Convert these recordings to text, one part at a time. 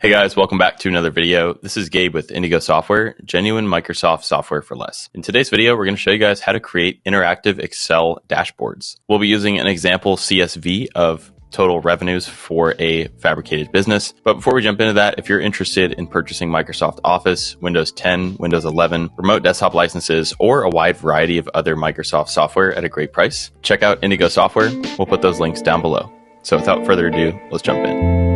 Hey guys, welcome back to another video. This is Gabe with Indigo Software, genuine Microsoft software for less. In today's video, we're going to show you guys how to create interactive Excel dashboards. We'll be using an example CSV of total revenues for a fabricated business. But before we jump into that, if you're interested in purchasing Microsoft Office, Windows 10, Windows 11, remote desktop licenses, or a wide variety of other Microsoft software at a great price, check out Indigo Software. We'll put those links down below. So without further ado, let's jump in.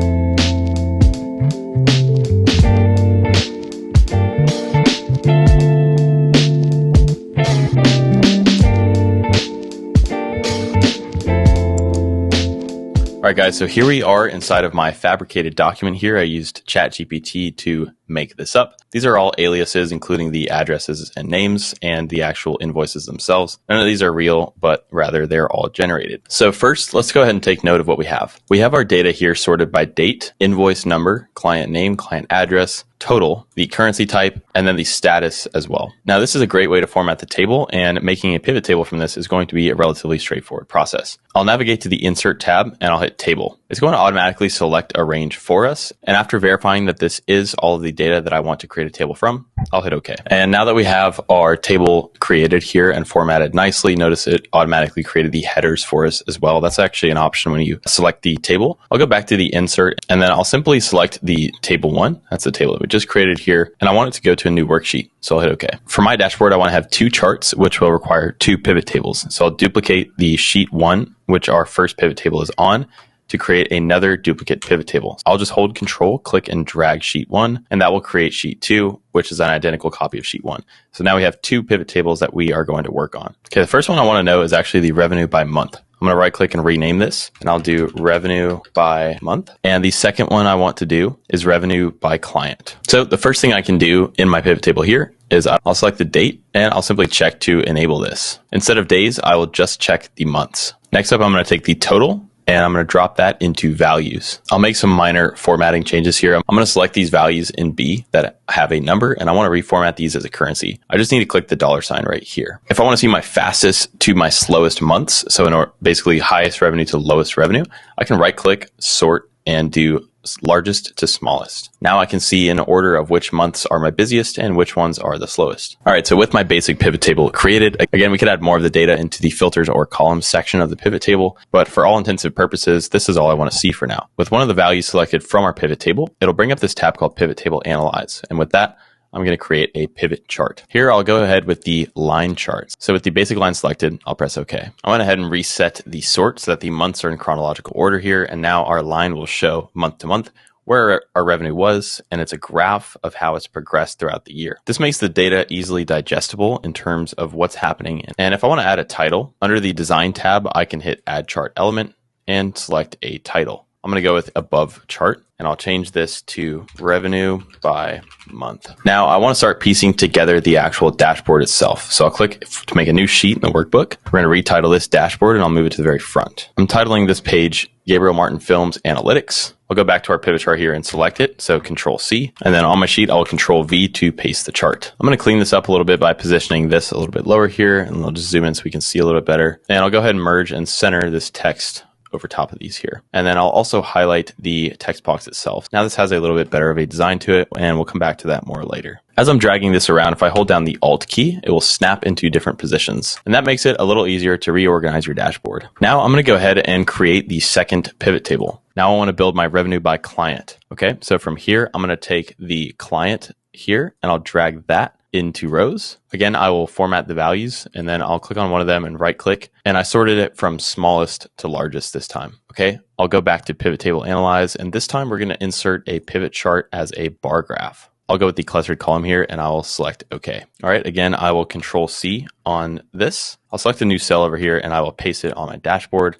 All right, guys, so here we are inside of my fabricated document here. I used ChatGPT to make this up. These are all aliases, including the addresses and names and the actual invoices themselves. None of these are real, but rather they're all generated. So first, let's go ahead and take note of what we have. We have our data here sorted by date, invoice number, client name, client address, total, the currency type, and then the status as well. Now, this is a great way to format the table, and making a pivot table from this is going to be a relatively straightforward process. I'll navigate to the Insert tab, and I'll hit Table. It's going to automatically select a range for us, and after verifying that this is all of the data that I want to create a table from, I'll hit OK. And now that we have our table created here and formatted nicely, notice it automatically created the headers for us as well. That's actually an option when you select the table. I'll go back to the Insert, and then I'll simply select the Table 1. That's the table that we just created here, and I want it to go to a new worksheet, so I'll hit OK. For my dashboard, I want to have two charts, which will require two pivot tables. So I'll duplicate the sheet 1, which our first pivot table is on, to create another duplicate pivot table. I'll just hold Control, click, and drag sheet 1, and that will create sheet 2, which is an identical copy of sheet 1. So now we have two pivot tables that we are going to work on. Okay, the first one I want to know is actually the revenue by month. I'm going to right click and rename this, and I'll do revenue by month. And the second one I want to do is revenue by client. So the first thing I can do in my pivot table here is I'll select the date, and I'll simply check to enable this. Instead of days, I will just check the months. Next up, I'm going to take the total, and I'm going to drop that into values. I'll make some minor formatting changes here. I'm going to select these values in B that have a number, and I want to reformat these as a currency. I just need to click the $ right here. If I want to see my fastest to my slowest months, so basically highest revenue to lowest revenue, I can right click, sort, and do largest to smallest. Now I can see in order of which months are my busiest and which ones are the slowest. All right, so with my basic pivot table created, again, we could add more of the data into the filters or columns section of the pivot table, but for all intensive purposes, this is all I want to see for now. With one of the values selected from our pivot table, it'll bring up this tab called Pivot Table Analyze. And with that, I'm going to create a pivot chart. Here, I'll go ahead with the line charts. So with the basic line selected, I'll press OK. I went ahead and reset the sort so that the months are in chronological order here. And now our line will show month to month where our revenue was, and it's a graph of how it's progressed throughout the year. This makes the data easily digestible in terms of what's happening. And if I want to add a title, under the Design tab, I can hit Add Chart Element and select a title. I'm going to go with Above Chart, and I'll change this to Revenue by Month. Now, I want to start piecing together the actual dashboard itself. So I'll click to make a new sheet in the workbook. We're going to retitle this dashboard, and I'll move it to the very front. I'm titling this page Gabriel Martin Films Analytics. I'll go back to our pivot chart here and select it. So Control C, and then on my sheet, I'll Control V to paste the chart. I'm going to clean this up a little bit by positioning this a little bit lower here, and I'll just zoom in so we can see a little bit better. And I'll go ahead and merge and center this text over top of these here. And then I'll also highlight the text box itself. Now this has a little bit better of a design to it, and we'll come back to that more later. As I'm dragging this around, if I hold down the Alt key, it will snap into different positions. And that makes it a little easier to reorganize your dashboard. Now I'm going to go ahead and create the second pivot table. Now I want to build my revenue by client. Okay, so from here, I'm going to take the client here, and I'll drag that into rows. Again, I will format the values, and then I'll click on one of them and right click, and I sorted it from smallest to largest this time. Okay, I'll go back to Pivot Table Analyze, and this time we're going to insert a pivot chart as a bar graph. I'll go with the clustered column here, and I will select OK. All right, again, I will Control C on this. I'll select a new cell over here, and I will paste it on my dashboard.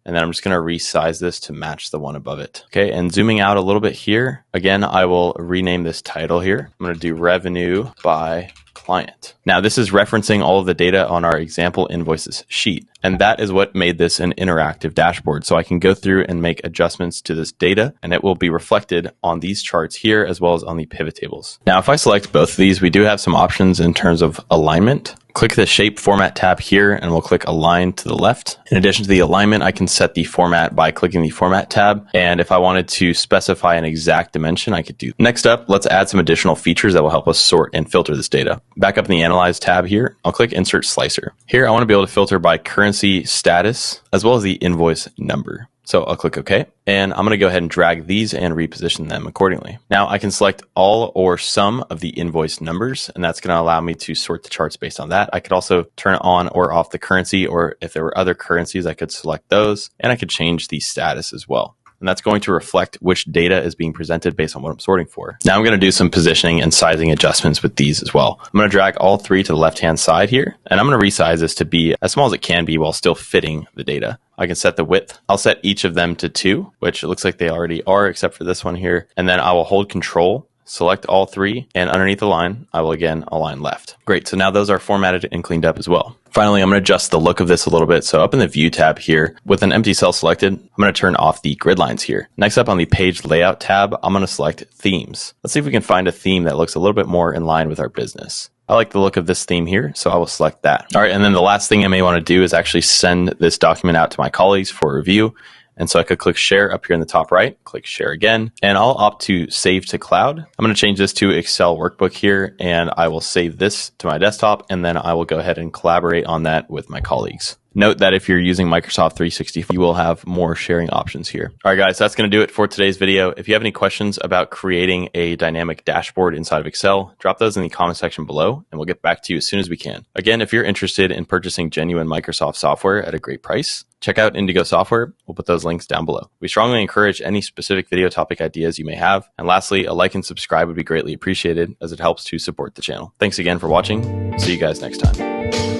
And then I'm just going to resize this to match the one above it. Okay, and zooming out a little bit here, again, I will rename this title here. I'm going to do Revenue by Client. Now, this is referencing all of the data on our example invoices sheet. And that is what made this an interactive dashboard. So I can go through and make adjustments to this data, and it will be reflected on these charts here as well as on the pivot tables. Now, if I select both of these, we do have some options in terms of alignment. Click the Shape Format tab here, and we'll click Align to the left. In addition to the alignment, I can set the format by clicking the Format tab, and if I wanted to specify an exact dimension, I could do. Next up, let's add some additional features that will help us sort and filter this data. Back up in the Analyze tab here, I'll click Insert Slicer. Here, I want to be able to filter by currency status, as well as the invoice number. So I'll click OK, and I'm going to go ahead and drag these and reposition them accordingly. Now I can select all or some of the invoice numbers, and that's going to allow me to sort the charts based on that. I could also turn on or off the currency, or if there were other currencies, I could select those, and I could change the status as well. And that's going to reflect which data is being presented based on what I'm sorting for. Now I'm going to do some positioning and sizing adjustments with these as well. I'm going to drag all three to the left-hand side here, and I'm going to resize this to be as small as it can be while still fitting the data. I can set the width. I'll set each of them to 2, which it looks like they already are, except for this one here. And then I will hold Control, select all 3, and underneath the line, I will again align left. Great, so now those are formatted and cleaned up as well. Finally, I'm going to adjust the look of this a little bit. So up in the View tab here, with an empty cell selected, I'm going to turn off the grid lines here. Next up on the Page Layout tab, I'm going to select Themes. Let's see if we can find a theme that looks a little bit more in line with our business. I like the look of this theme here, so I will select that. All right, and then the last thing I may want to do is actually send this document out to my colleagues for review. And so I could click Share up here in the top right, click Share again, and I'll opt to Save to Cloud. I'm going to change this to Excel Workbook here, and I will save this to my desktop, and then I will go ahead and collaborate on that with my colleagues. Note that if you're using Microsoft 365, you will have more sharing options here. All right, guys, that's going to do it for today's video. If you have any questions about creating a dynamic dashboard inside of Excel, drop those in the comment section below, and we'll get back to you as soon as we can. Again, if you're interested in purchasing genuine Microsoft software at a great price, check out Indigo Software. We'll put those links down below. We strongly encourage any specific video topic ideas you may have. And lastly, a like and subscribe would be greatly appreciated as it helps to support the channel. Thanks again for watching. See you guys next time.